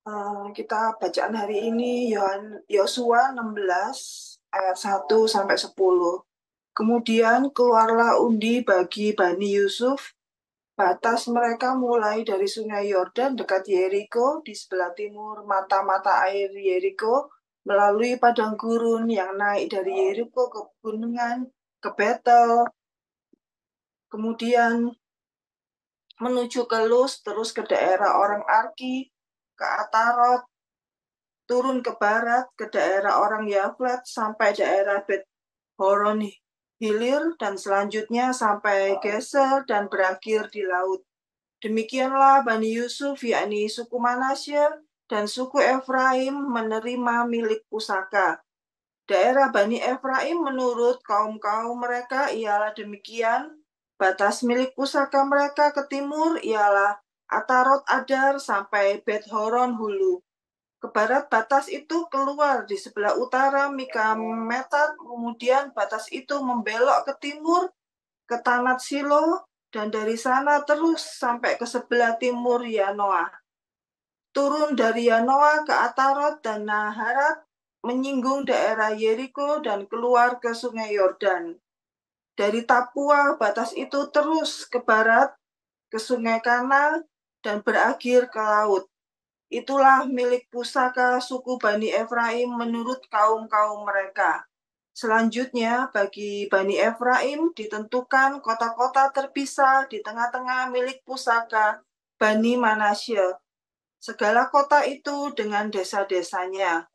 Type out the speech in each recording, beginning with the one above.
Kita bacaan hari ini Yosua 16 ayat 1 sampai 10. Kemudian keluarlah undi bagi Bani Yusuf. Batas mereka mulai dari sungai Yordan dekat Yeriko di sebelah timur mata-mata air Yeriko, melalui padang gurun yang naik dari Yeriko ke pegunungan, ke Betel, kemudian menuju ke Luz, terus ke daerah orang Arki, ke Atarot, turun ke barat ke daerah orang Yaflet sampai daerah Bet Horon Hilir, dan selanjutnya sampai Geser dan berakhir di laut. Demikianlah Bani Yusuf, yakni suku Manasye dan suku Efraim, menerima milik pusaka. Daerah Bani Efraim menurut kaum-kaum mereka ialah demikian. Batas milik pusaka mereka ke timur ialah Atarot Adar sampai Bet Horon Hulu. Ke barat batas itu keluar di sebelah utara Mikametat, kemudian batas itu membelok ke timur ke Tanat Silo, dan dari sana terus sampai ke sebelah timur Yanoah. Turun dari Yanoah ke Atarot dan Naharat, menyinggung daerah Yeriko dan keluar ke sungai Yordan. Dari Tapua, batas itu terus ke barat ke sungai Kana dan berakhir ke laut. Itulah milik pusaka suku Bani Efraim menurut kaum-kaum mereka. Selanjutnya, bagi Bani Efraim ditentukan kota-kota terpisah di tengah-tengah milik pusaka Bani Manasye. Segala kota itu dengan desa-desanya.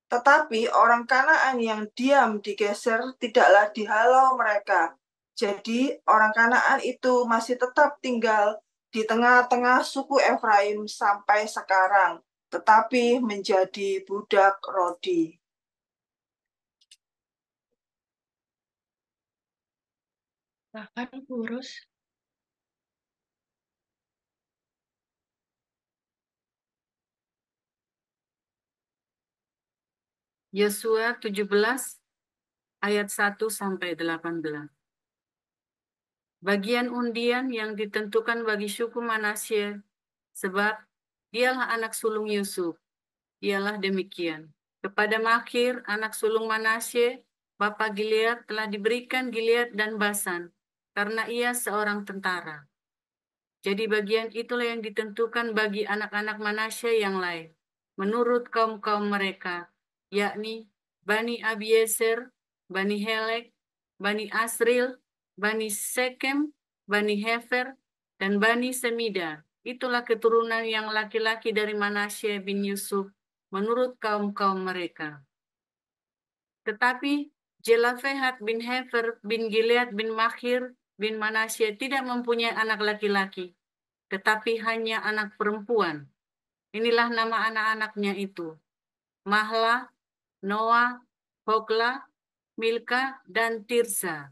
Tetapi orang Kanaan yang diam di Geser tidaklah dihalau mereka. Jadi orang Kanaan itu masih tetap tinggal di tengah-tengah suku Efraim sampai sekarang, tetapi menjadi budak Rodi. Bahkan kurus. Yosua 17 ayat 1 sampai 18. Bagian undian yang ditentukan bagi suku Manasye, sebab dialah anak sulung Yusuf, ialah demikian. Kepada Makhir, anak sulung Manasye, bapa Gilead, telah diberikan Gilead dan Basan, karena ia seorang tentara. Jadi bagian itulah yang ditentukan bagi anak-anak Manasye yang lain, menurut kaum-kaum mereka, yakni Bani Abiezer, Bani Helek, Bani Asril, Bani Sekem, Bani Hefer, dan Bani Semida. Itulah keturunan yang laki-laki dari Manasye bin Yusuf, menurut kaum-kaum mereka. Tetapi Jelafehat bin Hefer bin Gilead bin Makhir bin Manasye tidak mempunyai anak laki-laki, tetapi hanya anak perempuan. Inilah nama anak-anaknya itu: Mahla, Noah, Hogla, Milka, dan Tirza.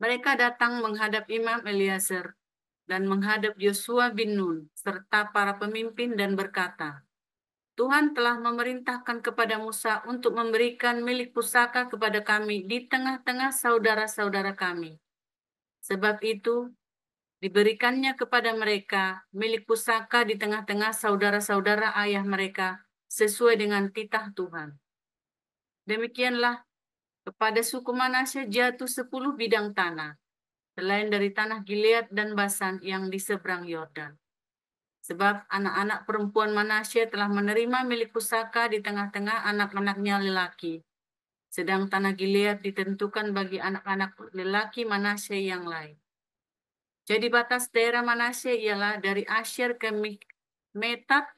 Mereka datang menghadap Imam Eliezer dan menghadap Yosua bin Nun, serta para pemimpin, dan berkata, Tuhan telah memerintahkan kepada Musa untuk memberikan milik pusaka kepada kami di tengah-tengah saudara-saudara kami. Sebab itu, diberikannya kepada mereka milik pusaka di tengah-tengah saudara-saudara ayah mereka sesuai dengan titah Tuhan. Demikianlah kepada suku Manasye jatuh 10 bidang tanah, selain dari tanah Gilead dan Basan yang di seberang Yordan. Sebab anak-anak perempuan Manasye telah menerima milik pusaka di tengah-tengah anak-anaknya lelaki, sedang tanah Gilead ditentukan bagi anak-anak lelaki Manasye yang lain. Jadi batas daerah Manasye ialah dari Asyer ke Metat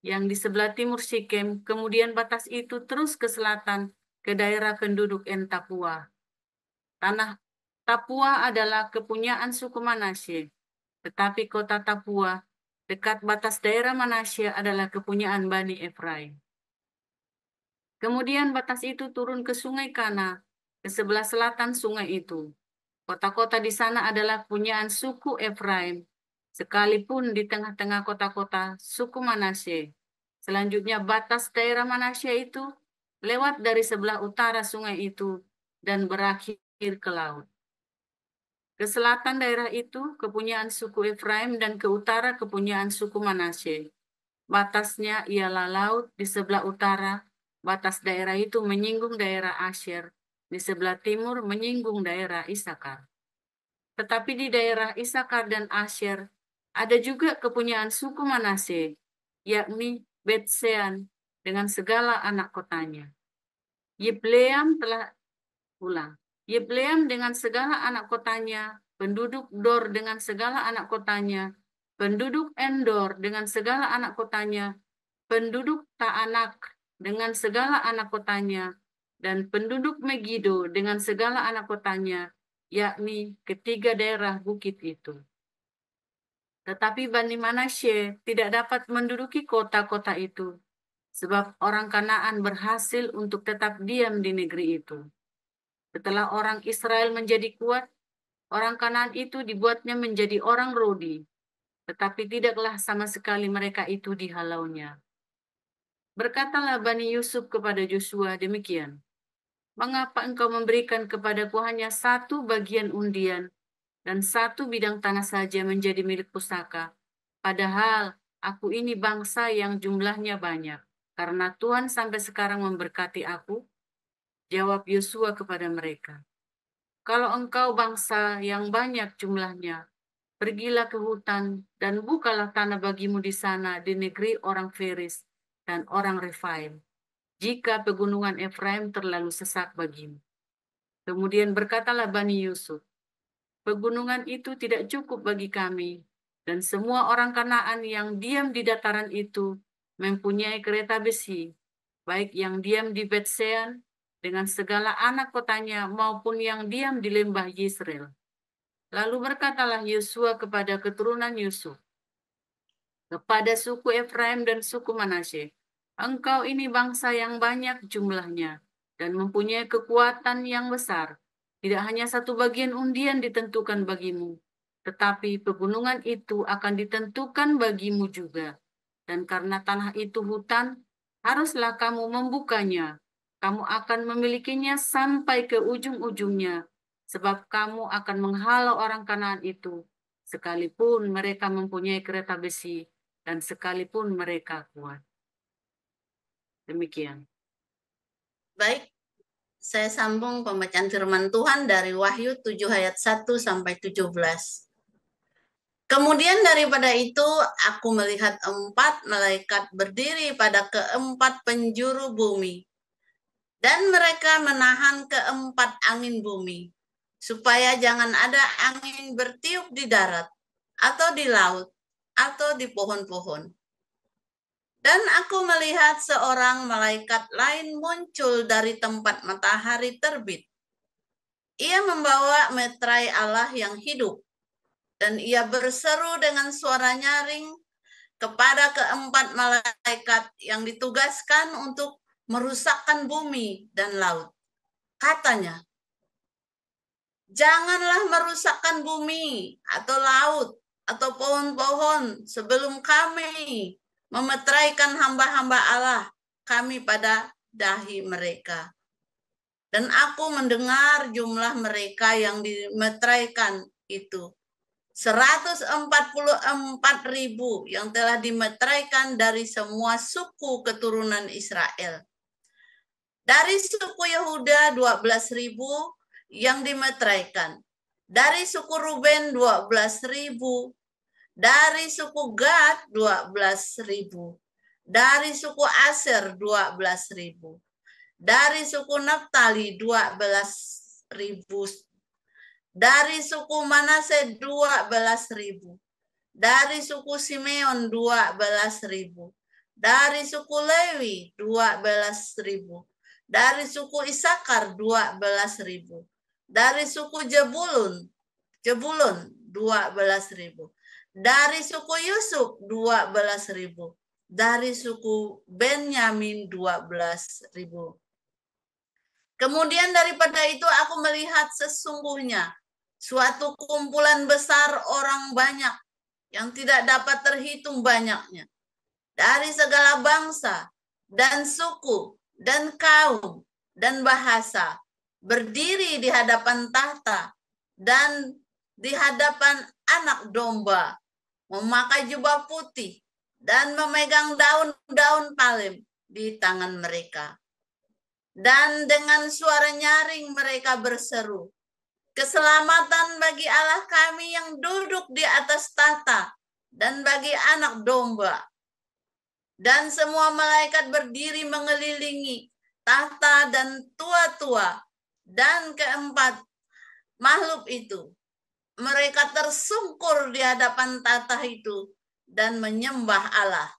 yang di sebelah timur Sikem, kemudian batas itu terus ke selatan ke daerah penduduk En Tapua. Tanah Tapua adalah kepunyaan suku Manasye, tetapi kota Tapua dekat batas daerah Manasye adalah kepunyaan Bani Efraim. Kemudian batas itu turun ke sungai Kana, ke sebelah selatan sungai itu. Kota-kota di sana adalah punyaan suku Efraim, sekalipun di tengah-tengah kota-kota suku Manasye. Selanjutnya batas daerah Manasye itu lewat dari sebelah utara sungai itu dan berakhir ke laut. Ke selatan daerah itu kepunyaan suku Efraim dan ke utara kepunyaan suku Manasye. Batasnya ialah laut di sebelah utara, batas daerah itu menyinggung daerah Asyer, di sebelah timur menyinggung daerah Isakar. Tetapi di daerah Isakar dan Asyer ada juga kepunyaan suku Manase, yakni Bet-Sean dengan segala anak kotanya. Yibleam dengan segala anak kotanya, penduduk Dor dengan segala anak kotanya, penduduk Endor dengan segala anak kotanya, penduduk Taanak dengan segala anak kotanya, dan penduduk Megido dengan segala anak kotanya, yakni ketiga daerah bukit itu. Tetapi Bani Manasye tidak dapat menduduki kota-kota itu, sebab orang Kanaan berhasil untuk tetap diam di negeri itu. Setelah orang Israel menjadi kuat, orang Kanaan itu dibuatnya menjadi orang Rodi, tetapi tidaklah sama sekali mereka itu dihalaunya. Berkatalah Bani Yusuf kepada Joshua demikian, "Mengapa engkau memberikan kepadaku hanya satu bagian undian dan satu bidang tanah saja menjadi milik pusaka? Padahal aku ini bangsa yang jumlahnya banyak, karena Tuhan sampai sekarang memberkati aku." Jawab Yosua kepada mereka, "Kalau engkau bangsa yang banyak jumlahnya, pergilah ke hutan dan bukalah tanah bagimu di sana di negeri orang Feris dan orang Refaim, jika pegunungan Efraim terlalu sesak bagimu." Kemudian berkatalah Bani Yusuf, "Pegunungan itu tidak cukup bagi kami, dan semua orang Kanaan yang diam di dataran itu mempunyai kereta besi, baik yang diam di Bet-Sean dengan segala anak kotanya maupun yang diam di lembah Yisrael." Lalu berkatalah Yosua kepada keturunan Yusuf, kepada suku Efraim dan suku Manasye, "Engkau ini bangsa yang banyak jumlahnya dan mempunyai kekuatan yang besar. Tidak hanya satu bagian undian ditentukan bagimu, tetapi pegunungan itu akan ditentukan bagimu juga. Dan karena tanah itu hutan, haruslah kamu membukanya. Kamu akan memilikinya sampai ke ujung-ujungnya, sebab kamu akan menghalau orang Kanaan itu, sekalipun mereka mempunyai kereta besi dan sekalipun mereka kuat." Demikian. Baik, saya sambung pembacaan firman Tuhan dari Wahyu 7 ayat 1 sampai 17. Kemudian daripada itu, aku melihat 4 malaikat berdiri pada keempat penjuru bumi. Dan mereka menahan keempat angin bumi, supaya jangan ada angin bertiup di darat, atau di laut, atau di pohon-pohon. Dan aku melihat seorang malaikat lain muncul dari tempat matahari terbit. Ia membawa meterai Allah yang hidup, dan ia berseru dengan suara nyaring kepada keempat malaikat yang ditugaskan untuk merusakkan bumi dan laut. Katanya, "Janganlah merusakkan bumi atau laut atau pohon-pohon sebelum kami memeteraikan hamba-hamba Allah kami pada dahi mereka." Dan aku mendengar jumlah mereka yang dimeteraikan itu, 144.000 yang telah dimeteraikan dari semua suku keturunan Israel. Dari suku Yehuda 12.000 yang dimeteraikan. Dari suku Ruben 12.000. Dari suku Gad 12.000. Dari suku Aser 12.000. Dari suku Naftali 12.000. Dari suku Manase 12.000. Dari suku Simeon 12.000. Dari suku Lewi 12.000. Dari suku Isakar 12.000. Dari suku Jebulun 12.000. Dari suku Yusuf 12.000. Dari suku Benyamin 12.000. Kemudian daripada itu aku melihat sesungguhnya suatu kumpulan besar orang banyak yang tidak dapat terhitung banyaknya, dari segala bangsa dan suku dan kaum dan bahasa, berdiri di hadapan tahta dan di hadapan Anak Domba, memakai jubah putih dan memegang daun-daun palem di tangan mereka. Dan dengan suara nyaring mereka berseru, keselamatan bagi Allah kami yang duduk di atas tahta dan bagi anak domba. Dan semua malaikat berdiri mengelilingi tahta dan tua-tua dan keempat makhluk itu. Mereka tersungkur di hadapan tahta itu dan menyembah Allah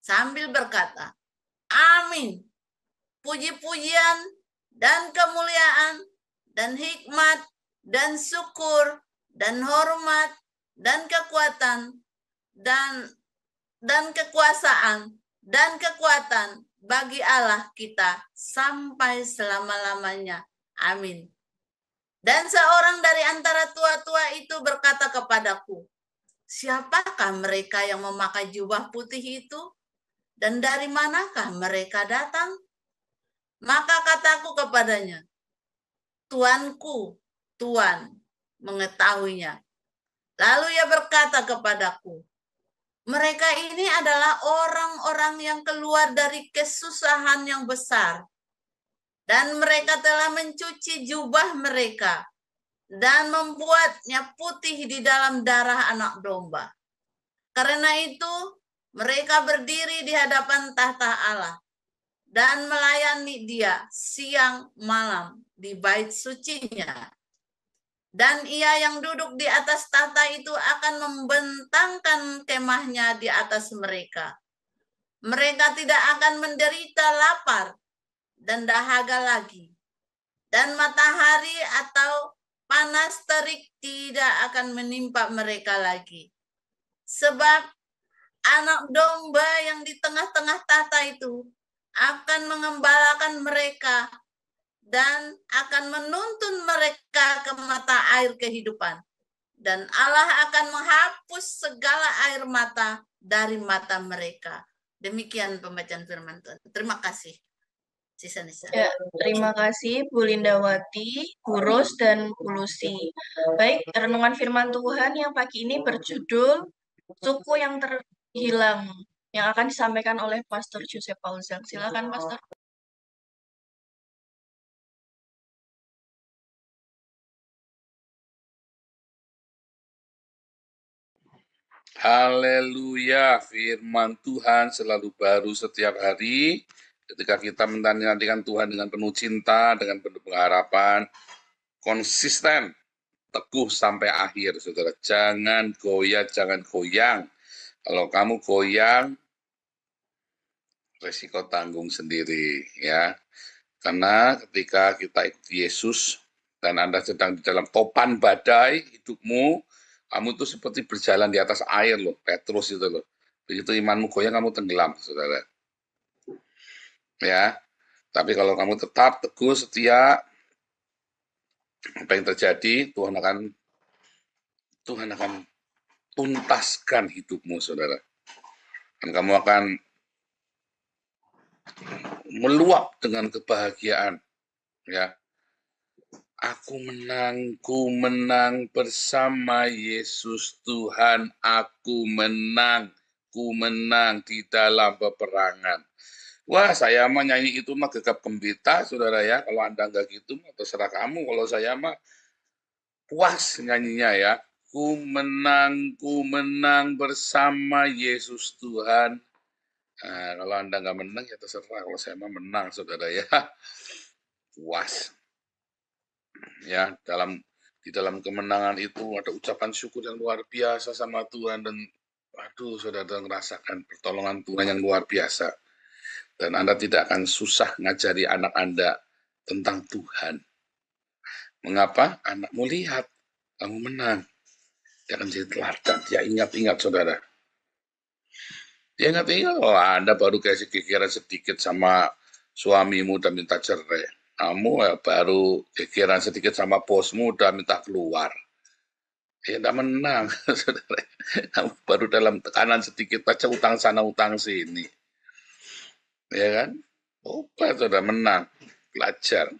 sambil berkata, amin. Puji-pujian dan kemuliaan dan hikmat dan syukur dan hormat dan kekuatan dan kekuasaan dan kekuatan bagi Allah kita sampai selama-lamanya. Amin. Dan seorang dari antara tua-tua itu berkata kepadaku, siapakah mereka yang memakai jubah putih itu? Dan dari manakah mereka datang? Maka kataku kepadanya, Tuanku, Tuan, mengetahuinya. Lalu ia berkata kepadaku, mereka ini adalah orang-orang yang keluar dari kesusahan yang besar. Dan mereka telah mencuci jubah mereka dan membuatnya putih di dalam darah anak domba. Karena itu, mereka berdiri di hadapan tahta Allah dan melayani dia siang malam di bait sucinya. Dan ia yang duduk di atas tahta itu akan membentangkan kemahnya di atas mereka. Mereka tidak akan menderita lapar dan dahaga lagi. Dan matahari atau panas terik tidak akan menimpa mereka lagi. Sebab anak domba yang di tengah-tengah tahta itu akan mengembalakan mereka dan akan menuntun mereka ke mata air kehidupan. Dan Allah akan menghapus segala air mata dari mata mereka. Demikian pembacaan firman Tuhan. Terima kasih. Sisa-sisa. Ya, terima kasih Bu Lindawati, Bu Ros, dan Bu Lucy. Baik, renungan firman Tuhan yang pagi ini berjudul Suku yang Terhilang, yang akan disampaikan oleh Pastor Joseph Paulzang. Silakan, Pastor. Haleluya, firman Tuhan selalu baru setiap hari. Ketika kita menantikan Tuhan dengan penuh cinta, dengan penuh pengharapan, konsisten, teguh sampai akhir, saudara. Jangan goyah, jangan goyang. Kalau kamu goyang, resiko tanggung sendiri, ya. Karena ketika kita ikut Yesus, dan Anda sedang di dalam topan badai hidupmu, kamu itu seperti berjalan di atas air loh, Petrus itu loh. Begitu imanmu goyang, kamu tenggelam, saudara. Ya, tapi kalau kamu tetap teguh, setia, apa yang terjadi, Tuhan akan tuntaskan hidupmu, saudara. Dan kamu akan meluap dengan kebahagiaan, ya. Aku menang bersama Yesus Tuhan, aku menang di dalam peperangan. Wah, saya mah nyanyi itu mah gegap gembita, saudara ya. Kalau Anda enggak gitu, terserah kamu. Kalau saya mah puas nyanyinya ya. Ku menang bersama Yesus Tuhan. Nah, kalau Anda enggak menang, ya terserah. Kalau saya mah menang, saudara ya. Puas. Ya, di dalam kemenangan itu ada ucapan syukur yang luar biasa sama Tuhan. Dan aduh, saudara merasakan pertolongan Tuhan yang luar biasa. Dan Anda tidak akan susah ngajari anak Anda tentang Tuhan. Mengapa? Anakmu lihat, kamu menang. Dia akan jadi teladan. Dia ingat-ingat, saudara. Dia ingat-ingat, oh Anda baru kasih kekiran sedikit sama suamimu dan minta cerai. Kamu baru kekiran sedikit sama bosmu udah minta keluar. Ya tidak menang, saudara. Kamu baru dalam tekanan sedikit aja, utang sana, utang sini. Ya kan? Oke, saudara, menang. Belajar,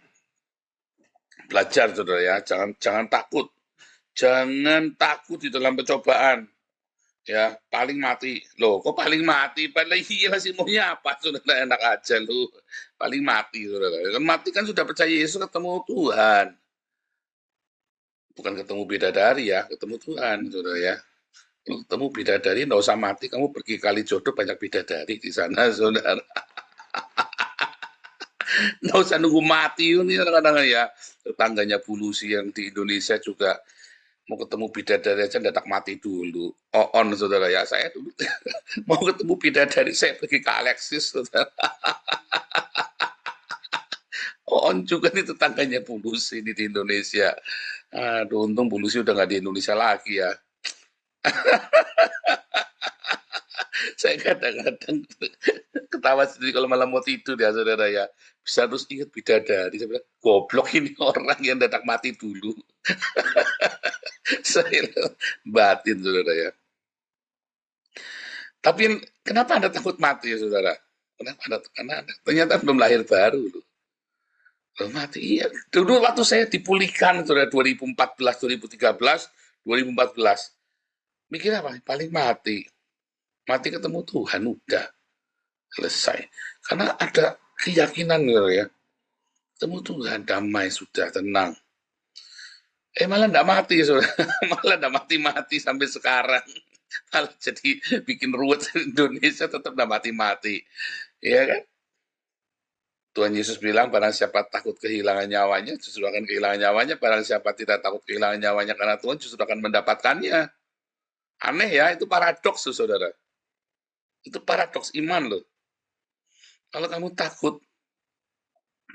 saudara ya. Jangan takut. Jangan takut di dalam pencobaan. Ya, paling mati. Loh, kok paling mati? Padahal iya sih maunya apa? Saudara, enak aja lu. Paling mati, saudara. Kan mati kan sudah percaya Yesus ketemu Tuhan. Bukan ketemu bidadari ya, ketemu Tuhan, saudara ya. Kalau ketemu bidadari, nggak usah mati, kamu pergi kali jodoh banyak bidadari di sana, saudara. Nggak usah nunggu mati, ini kadang-kadang ya. Tetangganya Bulusi yang di Indonesia juga mau ketemu bidadari aja datang mati dulu. On, saudara ya, saya dulu mau ketemu bidadari, saya pergi ke Alexis, saudara. On juga nih tetangganya Bulusi di Indonesia. Aduh, untung Bulusi udah nggak di Indonesia lagi ya. Saya kadang-kadang ketawa sendiri kalau malam mau tidur ya, saudara ya. Bisa terus ingat bidadari. Saya bilang, goblok ini orang yang datang mati dulu. Saya batin, saudara ya. Tapi kenapa Anda takut mati ya, saudara? Kenapa Anda? Karena ternyata belum lahir baru loh. Belum mati, iya. Dulu waktu saya dipulihkan, saudara, 2014, 2013, 2014. Mikir apa? Paling mati. Mati ketemu Tuhan, udah. Selesai. Karena ada keyakinan gitu ya. Ketemu Tuhan, damai, sudah, tenang. Malah enggak mati, saudara. Malah enggak mati-mati sampai sekarang. Malah jadi bikin ruwet Indonesia, tetap enggak mati-mati. Iya kan? Tuhan Yesus bilang, barang siapa takut kehilangan nyawanya, justru akan kehilangan nyawanya. Barang siapa tidak takut kehilangan nyawanya karena Tuhan, justru akan mendapatkannya. Aneh ya, itu paradoks, saudara. Itu paradoks iman loh. Kalau kamu takut,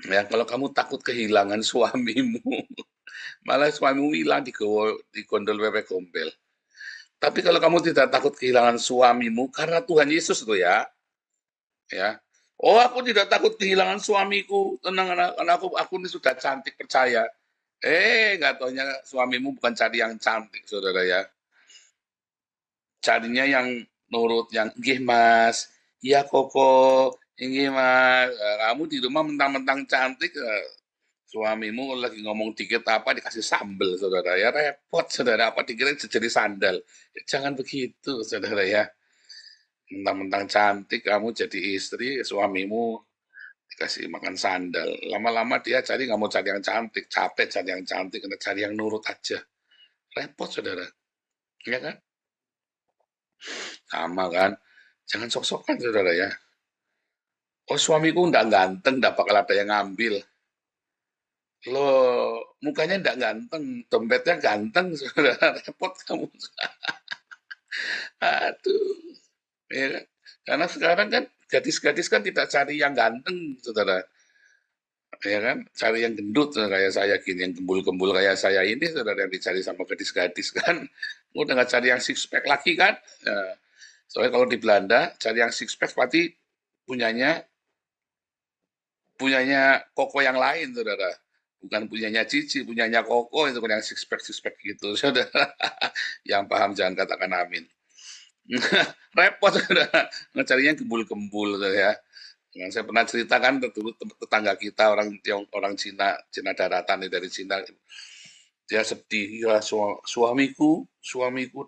ya kalau kamu takut kehilangan suamimu, malah suamimu hilang di gondol wewe gombel. Tapi kalau kamu tidak takut kehilangan suamimu, karena Tuhan Yesus itu ya. Oh, aku tidak takut kehilangan suamiku, tenang karena aku ini sudah cantik, percaya. Nggak taunya suamimu bukan cari yang cantik, saudara ya. Carinya yang nurut, yang nggih mas, iya koko, nggih mas. Kamu di rumah mentang-mentang cantik, suamimu lagi ngomong dikit apa dikasih sambel, saudara ya, repot, saudara, apa dikira jadi sandal. Jangan begitu, saudara ya. Mentang-mentang cantik kamu jadi istri, suamimu dikasih makan sandal. Lama-lama dia cari, nggak mau cari yang cantik, capek cari yang cantik, kena cari yang nurut aja. Repot, saudara. Ya kan? Sama kan? Jangan sok-sokan, saudara ya. Oh, suamiku nggak ganteng, nggak bakal ada yang ngambil. Loh, mukanya nggak ganteng, dompetnya ganteng, saudara. Repot kamu. Aduh. Ya kan? Karena sekarang kan gadis-gadis kan tidak cari yang ganteng, saudara. Ya kan? Cari yang gendut kayak saya gini, yang gembul-gembul kayak saya ini, saudara, yang dicari sama gadis-gadis kan. Udah nggak cari yang six pack lagi kan? Ya. Soalnya kalau di Belanda cari yang six pack pasti punyanya Koko yang lain, saudara. Bukan punyanya Cici, punyanya Koko itu kan yang six pack gitu, saudara. Yang paham jangan katakan amin. Repot, saudara, ngecarinya gembul-gembul ya. Yang saya pernah ceritakan dulu tetangga kita orang Cina daratan dari Cina, dia sedih ya, suamiku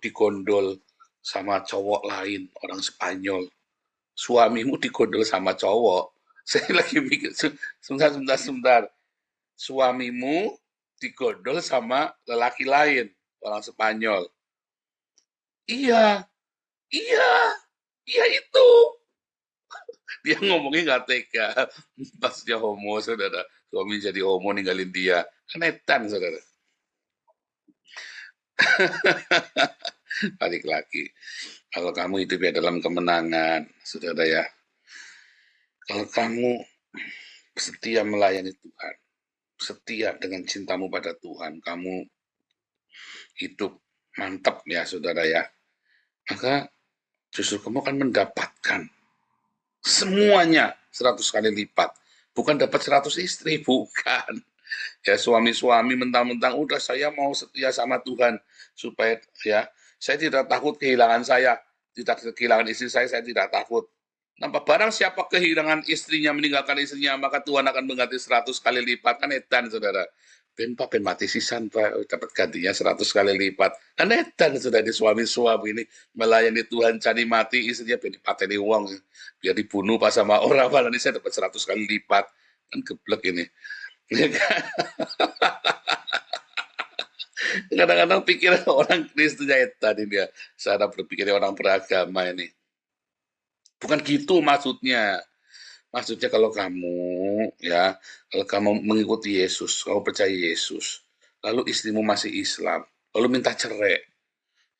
digondol sama cowok lain, orang Spanyol. Suamimu digondol sama cowok. Saya lagi mikir, sebentar. Suamimu digondol sama lelaki lain, orang Spanyol. Iya itu. Dia ngomongnya nggak tega. Pas dia homo, saudara. Suami jadi homo ninggalin dia. Kan edan, saudara. Balik lagi. Kalau kamu hidup ya dalam kemenangan, saudara ya. Kalau kamu setia melayani Tuhan, setia dengan cintamu pada Tuhan, kamu hidup mantap ya, saudara ya. Maka justru kamu akan mendapatkan semuanya 100 kali lipat. Bukan dapat 100 istri, bukan. Ya, suami-suami mentang-mentang udah saya mau setia sama Tuhan supaya ya saya tidak takut kehilangan saya, tidak kehilangan istri saya tidak takut. Nampak barang siapa kehilangan istrinya, meninggalkan istrinya, maka Tuhan akan mengganti 100 kali lipat, kan edan, saudara. Ben Pak, ben mati sisan Pak, dapat gantinya 100 kali lipat. Kan edan sudah di suami-suami ini melayani Tuhan cari mati, istrinya ben dipateni uang, biar dibunuh pas sama orang, malah ini saya dapat 100 kali lipat. Kan geblek ini. Kadang-kadang pikiran orang Kristen edan ini ya, cara berpikir orang beragama ini. Bukan gitu maksudnya. Maksudnya kalau kamu mengikuti Yesus, kamu percaya Yesus, lalu istrimu masih Islam, lalu minta cerai,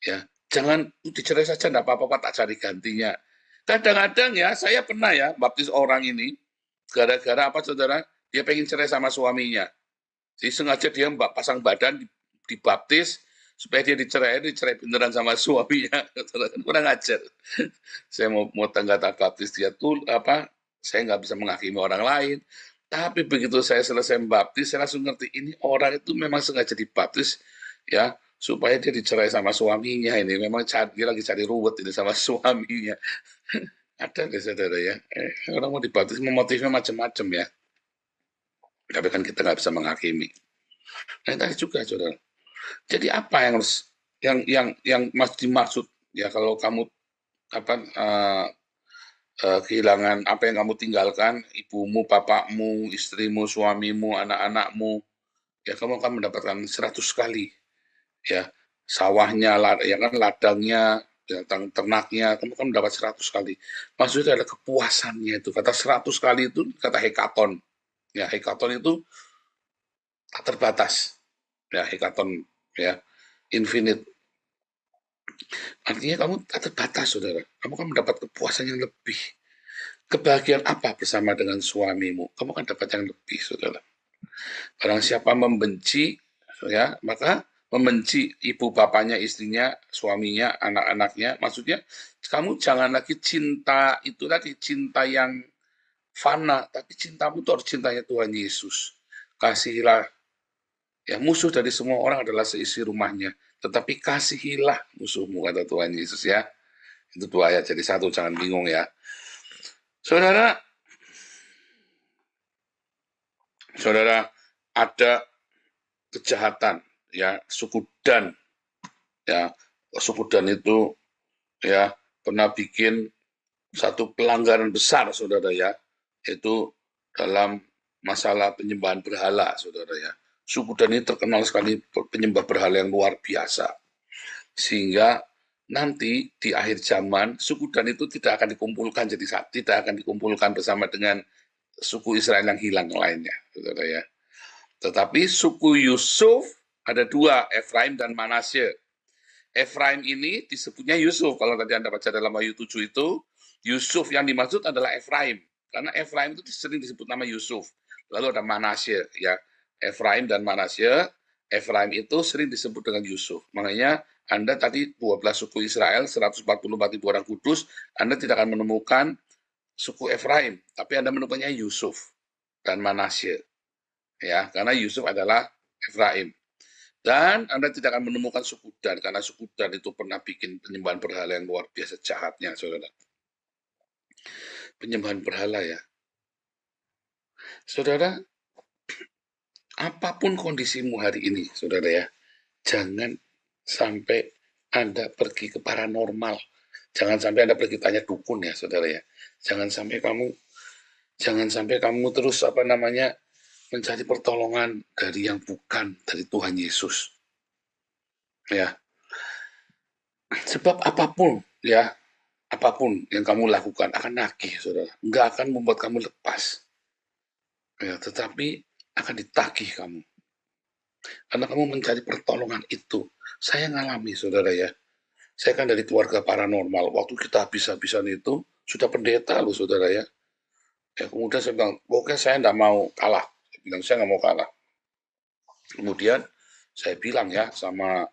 ya jangan dicerai saja, enggak apa-apa, tak cari gantinya. Kadang-kadang ya, saya pernah ya baptis orang ini, gara-gara apa saudara? Dia pengen cerai sama suaminya. Jadi sengaja dia pasang badan, dibaptis, supaya dia dicerai beneran sama suaminya. Kurang ajar. Saya mau tangga baptis dia tuh saya nggak bisa menghakimi orang lain. Tapi begitu saya selesai membaptis, saya langsung ngerti ini orang itu memang sengaja dibaptis ya supaya dia dicerai sama suaminya. Ini memang dia lagi cari ruwet ini sama suaminya. Ada deh saudara ya. Orang mau dibaptis motifnya macam-macam ya. Tapi kan kita nggak bisa menghakimi. Nah tadi juga saudara. Jadi apa yang harus yang dimaksud ya kalau kamu kehilangan apa yang kamu tinggalkan, ibumu, bapakmu, istrimu, suamimu, anak-anakmu, ya kamu akan mendapatkan 100 kali. Ya, sawahnya, ya kan ladangnya, ya, ternaknya, kamu akan mendapat 100 kali. Maksudnya ada kepuasannya itu. Kata 100 kali itu kata hekaton. Ya, hekaton itu tak terbatas. Ya, hekaton ya, infinite. Artinya kamu tak terbatas, saudara. Kamu kan mendapat kepuasan yang lebih. Kebahagiaan apa bersama dengan suamimu? Kamu kan dapat yang lebih, saudara. Barang siapa membenci, ya maka membenci ibu bapaknya, istrinya, suaminya, anak-anaknya. Maksudnya, kamu jangan lagi cinta itu tadi, cinta yang fana, tapi cintamu itu harus cintanya Tuhan Yesus. Kasihilah. Ya, musuh dari semua orang adalah seisi rumahnya. Tetapi kasihilah musuhmu, kata Tuhan Yesus ya. Itu 2 ayat, jadi 1, jangan bingung ya. Saudara, ada kejahatan, ya, suku Dan. Ya, suku Dan itu ya pernah bikin satu pelanggaran besar, saudara ya, yaitu dalam masalah penyembahan berhala, saudara ya. Suku Dan ini terkenal sekali penyembah berhala yang luar biasa. Sehingga nanti di akhir zaman, suku Dan itu tidak akan dikumpulkan tidak akan dikumpulkan bersama dengan suku Israel yang hilang lainnya, saudara ya. Tetapi suku Yusuf ada 2, Efraim dan Manasye. Efraim ini disebutnya Yusuf. Kalau tadi Anda baca dalam Wahyu 7 itu, Yusuf yang dimaksud adalah Efraim. Karena Efraim itu sering disebut nama Yusuf. Lalu ada Manasye ya. Efraim dan Manasye, Efraim itu sering disebut dengan Yusuf. Makanya Anda tadi 12 suku Israel, 144.000 orang kudus, Anda tidak akan menemukan suku Efraim, tapi Anda menemukannya Yusuf dan Manasye. Ya, karena Yusuf adalah Efraim. Dan Anda tidak akan menemukan suku Dan, karena suku Dan itu pernah bikin penyembahan berhala yang luar biasa jahatnya, saudara. Penyembahan berhala ya. Saudara, apapun kondisimu hari ini, saudara ya, jangan sampai Anda pergi ke paranormal. Jangan sampai Anda pergi tanya dukun ya, saudara ya. Jangan sampai kamu terus mencari pertolongan dari yang bukan dari Tuhan Yesus. Ya. Sebab apapun yang kamu lakukan akan nagih, saudara. Enggak akan membuat kamu lepas. Ya, tetapi akan ditagih kamu. Karena kamu mencari pertolongan itu. Saya ngalami, saudara ya. Saya kan dari keluarga paranormal. Waktu kita habis-habisan itu, sudah pendeta loh, saudara ya. Ya, kemudian saya bilang, pokoknya saya enggak mau kalah. Saya nggak mau kalah. Kemudian saya bilang ya sama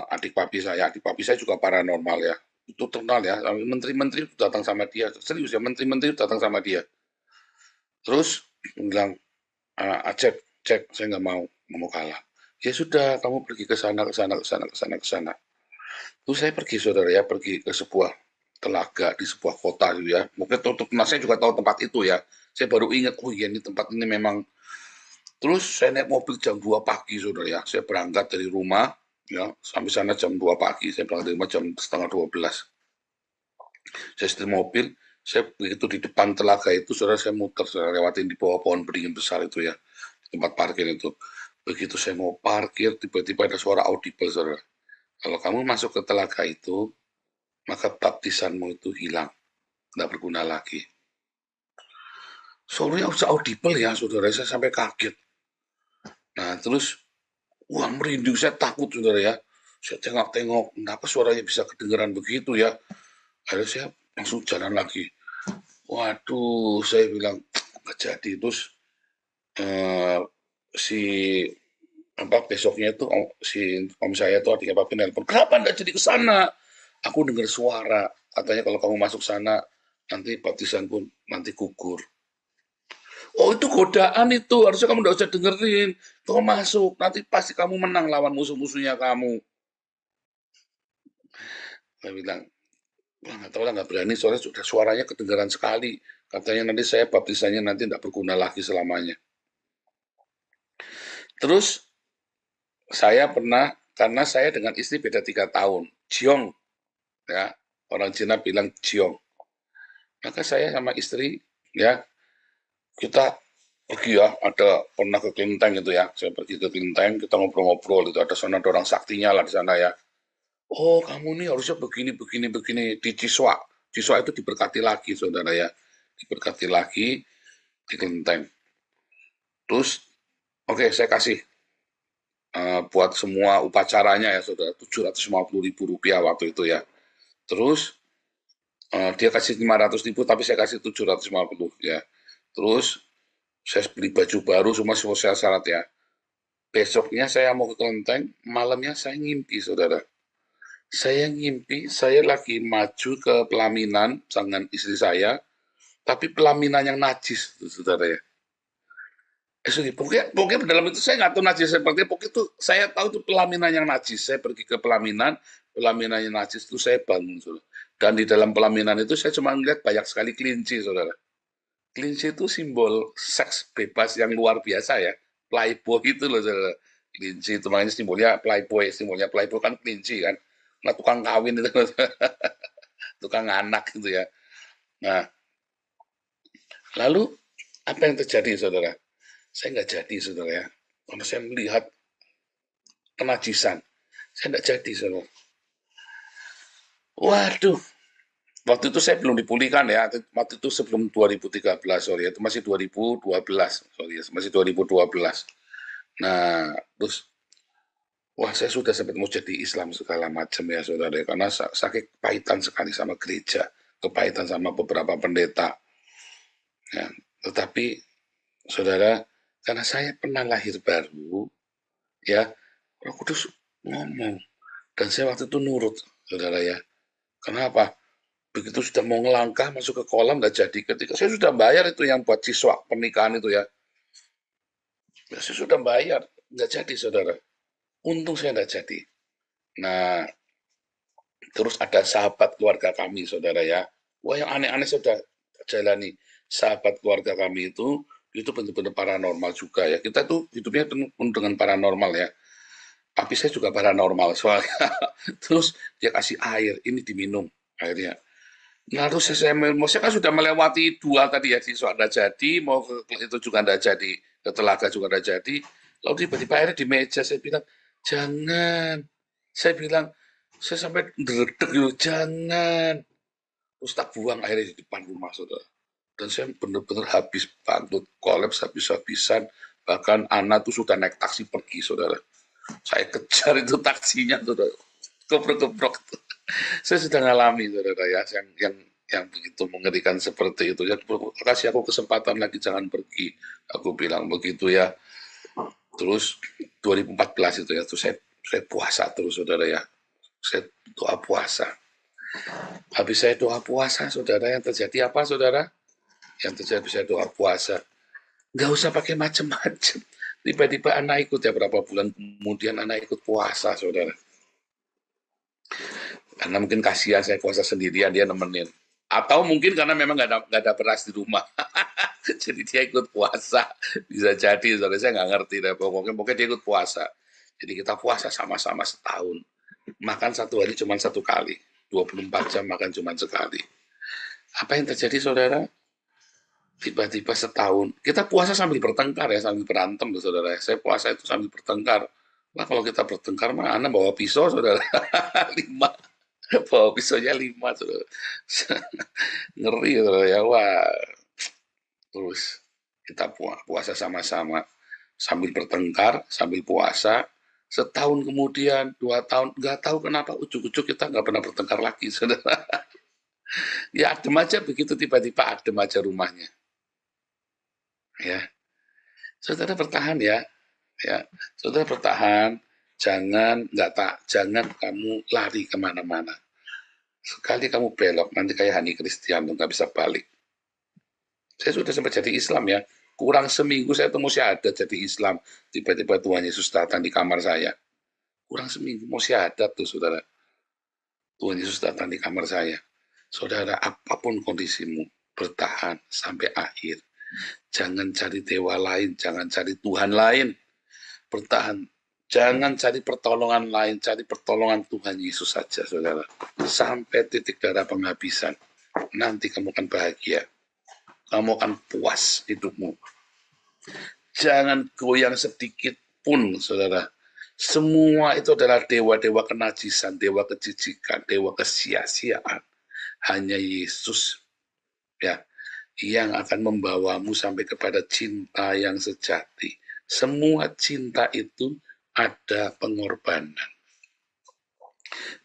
adik papi saya juga paranormal ya. Itu terkenal ya, menteri-menteri datang sama dia. Serius ya, menteri-menteri datang sama dia. Terus bilang, cek, saya nggak mau kalah. Ya sudah, kamu pergi ke sana. Terus saya pergi, saudara ya, pergi ke sebuah telaga di sebuah kota gitu ya. Mungkin saya juga tahu tempat itu ya. Saya baru ingat, oh iya ini tempat ini memang Terus saya naik mobil jam 2 pagi, saudara ya. Saya berangkat dari rumah, ya, sampai sana jam 2 pagi. Saya berangkat dari rumah jam setengah 12. Saya setir mobil, saya begitu di depan telaga itu, saudara, saya muter, saya lewatin di bawah pohon beringin besar itu ya, tempat parkir itu. Begitu saya mau parkir, tiba-tiba ada suara audible, saudara. Kalau kamu masuk ke telaga itu, maka baptisanmu itu hilang, nggak berguna lagi. Suaranya audible ya, saudara, saya sampai kaget. Nah, terus, wah, merinding, saya takut, saudara ya. Saya tengok-tengok, kenapa suaranya bisa kedengeran begitu ya. Akhirnya saya langsung jalan lagi. Waduh, saya bilang, nggak jadi. Terus, besoknya itu si om saya tuh adiknya papi nelpon, kenapa nggak jadi ke sana? Aku dengar suara, katanya kalau kamu masuk sana, nanti baptisan pun nanti gugur. Oh, itu godaan itu, harusnya kamu nggak usah dengerin. Kamu masuk, nanti pasti kamu menang lawan musuh-musuhnya kamu. Saya bilang, wah, nggak tahu lah, nggak berani, soalnya sudah suaranya kedengaran sekali. Katanya nanti saya baptisannya nanti nggak berguna lagi selamanya. Terus saya pernah, karena saya dengan istri beda 3 tahun, Jiong, ya, orang Cina bilang Jiong. Maka saya sama istri, ya, kita pergi ya, pernah ke Kelenteng itu ya, saya pergi ke Kelenteng, kita ngobrol-ngobrol, itu ada orang saktinya lah di sana ya. Oh, kamu nih harusnya begini, di Ciswa. Ciswa itu diberkati lagi, saudara ya, diberkati lagi di Kelenteng. Terus, oke, saya kasih buat semua upacaranya ya, saudara, 750.000 rupiah waktu itu ya. Terus, dia kasih 500.000, tapi saya kasih 750 ya. Terus, saya beli baju baru, semua sosial syarat ya. Besoknya saya mau ke Kelenteng, malamnya saya ngimpi, saudara. Saya ngimpi, saya lagi maju ke pelaminan dengan istri saya, tapi pelaminan yang najis, saudara ya. Pokoknya dalam itu saya nggak tahu najis seperti apa, pokoknya itu saya tahu itu pelaminan yang najis. Saya pergi ke pelaminan yang najis itu saya bangun, saudara. Dan di dalam pelaminan itu saya cuma melihat banyak sekali kelinci, saudara. Kelinci itu simbol seks bebas yang luar biasa ya. Playboy itu loh, saudara. Kelinci itu makanya simbolnya playboy kan kelinci kan. Nah, tukang kawin itu, tukang anak gitu ya. Nah, lalu apa yang terjadi, saudara? Saya nggak jadi, saudara ya. Karena saya melihat kenajisan. Saya nggak jadi, saudara. Waduh, waktu itu saya belum dipulihkan ya. Waktu itu sebelum 2013, sorry, itu masih 2012, sorry, masih 2012. Nah, terus, wah, saya sudah sempat mau jadi Islam segala macam ya, saudara. Karena sakit kepahitan sekali sama gereja, kepahitan sama beberapa pendeta. Ya, tetapi, saudara, karena saya pernah lahir baru, ya, Roh Kudus ngomong. Dan saya waktu itu nurut, saudara ya. Kenapa? Begitu sudah mau ngelangkah masuk ke kolam, nggak jadi. Ketika saya sudah bayar itu yang buat siswa pernikahan itu ya. Saya sudah bayar, nggak jadi, saudara. Untung saya nggak jadi. Nah, terus ada sahabat keluarga kami, saudara ya. Wah, yang aneh-aneh sudah jalani. Sahabat keluarga kami itu benar-benar paranormal juga ya. Kita tuh hidupnya penuh dengan paranormal ya. Tapi saya juga paranormal soalnya. Terus dia kasih air, ini diminum airnya. Nah, terus saya kan sudah melewati 2 tadi ya, siswa nggak jadi, mau ke itu juga nggak jadi, ke telaga juga nggak jadi. Lalu tiba-tiba airnya di meja, saya bilang, jangan. Saya bilang, saya sampai dredeg gitu, jangan. Terus tak buang airnya di depan rumah, saudara. Dan saya benar-benar habis bangkrut, kolaps habis-habisan. Bahkan anak tuh sudah naik taksi pergi, saudara. Saya kejar itu taksinya, saudara. Keprok-keprok. Saya sudah ngalami, saudara ya, yang begitu mengerikan seperti itu. Ya, kasih aku kesempatan lagi, jangan pergi. Aku bilang begitu ya. Terus 2014 itu ya, terus saya puasa terus, saudara ya. Saya doa puasa. Habis saya doa puasa, saudara, yang terjadi apa, saudara? Yang terjadi saya doa puasa. Nggak usah pakai macam-macam. Tiba-tiba anak ikut ya, berapa bulan kemudian anak ikut puasa, saudara. Karena mungkin kasihan saya puasa sendirian, dia nemenin. Atau mungkin karena memang nggak ada beras di rumah. Jadi dia ikut puasa. Bisa jadi, saudara, saya nggak ngerti deh. Pokoknya dia ikut puasa. Jadi kita puasa sama-sama setahun. Makan satu hari cuma satu kali. 24 jam makan cuma sekali. Apa yang terjadi, saudara? Tiba-tiba setahun. Kita puasa sambil bertengkar ya, sambil berantem, saudara. Saya puasa itu sambil bertengkar. Wah, kalau kita bertengkar, mana bawa pisau, saudara. 5. Bawa pisaunya 5, saudara. Ngeri, saudara ya. Wah. Terus kita puasa sama-sama. Sambil bertengkar, sambil puasa. Setahun kemudian, 2 tahun, nggak tahu kenapa ujuk-ujuk kita nggak pernah bertengkar lagi, saudara. Ya adem aja begitu, tiba-tiba adem aja rumahnya. Ya, saudara bertahan ya, saudara bertahan. Jangan kamu lari kemana-mana. Sekali kamu belok, nanti kayak Hani Kristianto nggak bisa balik. Saya sudah sempat jadi Islam ya. Kurang seminggu saya temu syahadat jadi Islam. Tiba-tiba Tuhan Yesus datang di kamar saya. Kurang seminggu mau syahadat tuh, saudara. Tuhan Yesus datang di kamar saya. Saudara, apapun kondisimu, bertahan sampai akhir. Jangan cari dewa lain, jangan cari Tuhan lain. Bertahan. Jangan cari pertolongan lain, cari pertolongan Tuhan Yesus saja, saudara. Sampai titik darah penghabisan. Nanti kamu akan bahagia. Kamu akan puas hidupmu. Jangan goyang sedikit pun, saudara. Semua itu adalah dewa-dewa kenajisan, dewa kejijikan, dewa kesia-siaan. Hanya Yesus ya yang akan membawamu sampai kepada cinta yang sejati. Semua cinta itu ada pengorbanan.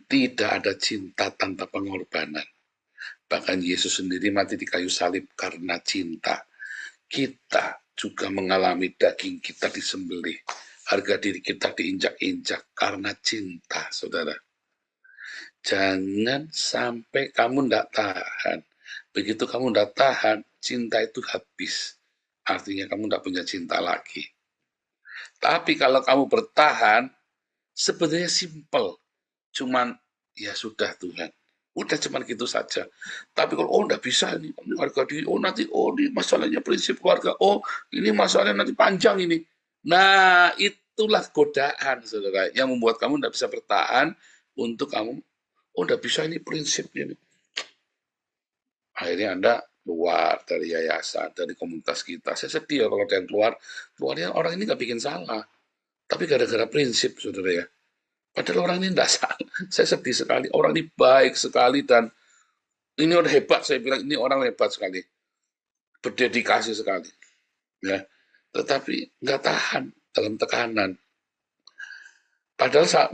Tidak ada cinta tanpa pengorbanan. Bahkan Yesus sendiri mati di kayu salib karena cinta. Kita juga mengalami daging kita disembelih. Harga diri kita diinjak-injak karena cinta, saudara. Jangan sampai kamu tidak tahan. Begitu kamu tidak tahan, cinta itu habis. Artinya kamu tidak punya cinta lagi. Tapi kalau kamu bertahan, sebenarnya simpel. Cuman, ya sudah Tuhan. Udah cuman gitu saja. Tapi kalau, tidak bisa ini harga diri, nanti, ini masalahnya prinsip keluarga, ini masalahnya nanti panjang ini. Nah, itulah godaan, saudara, yang membuat kamu tidak bisa bertahan untuk kamu, tidak bisa ini prinsipnya. Akhirnya Anda keluar dari yayasan, dari komunitas kita. Saya sedih ya kalau ada yang keluarnya orang ini nggak bikin salah. Tapi gara-gara prinsip, saudara ya. Padahal orang ini tidak salah. Saya sedih sekali. Orang ini baik sekali dan ini orang hebat. Saya bilang ini orang hebat sekali. Berdedikasi sekali. Ya. Tetapi nggak tahan dalam tekanan. Padahal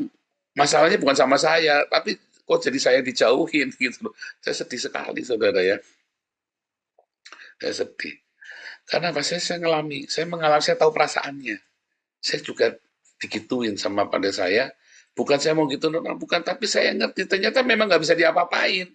masalahnya bukan sama saya, tapi kok jadi saya dijauhin gitu. Saya sedih sekali, saudara ya. Saya sedih. Karena apa? Saya mengalami, saya tahu perasaannya. Saya juga digituin sama pada saya. Bukan saya mau gitu, bukan, tapi saya ngerti ternyata memang nggak bisa diapa-apain.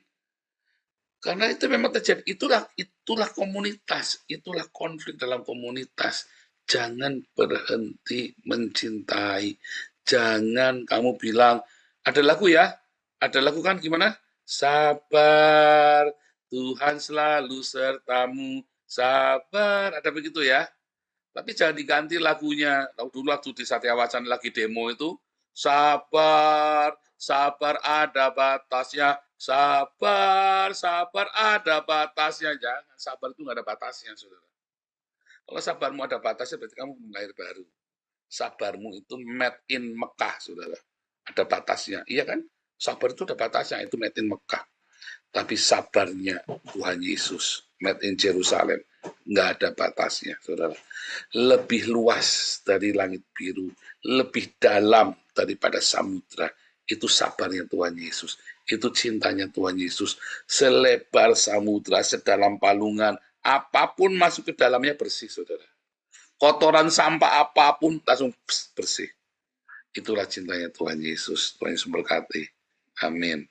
Karena itu memang terjadi. Itulah komunitas, itulah konflik dalam komunitas. Jangan berhenti mencintai. Jangan kamu bilang, ada lagu ya? Ada lagu kan gimana? Sabar, Tuhan selalu sertamu. Sabar, ada begitu ya? Tapi jangan diganti lagunya. Dulu waktu di Satya Wacana lagi demo itu, sabar, sabar ada batasnya. Sabar, sabar ada batasnya. Jangan, sabar itu nggak ada batasnya, saudara. Kalau sabarmu ada batasnya, berarti kamu belum lahir baru. Sabarmu itu made in Mekah, saudara. Ada batasnya, iya kan? Sabar itu ada batasnya, itu made in Mekah. Tapi sabarnya Tuhan Yesus, made in Jerusalem, nggak ada batasnya, saudara. Lebih luas dari langit biru, lebih dalam daripada samudra. Itu sabarnya Tuhan Yesus. Itu cintanya Tuhan Yesus. Selebar samudra, sedalam palungan, apapun masuk ke dalamnya bersih, saudara. Kotoran sampah apapun langsung bersih. Itulah cintanya Tuhan Yesus. Tuhan Yesus berkati. Amin.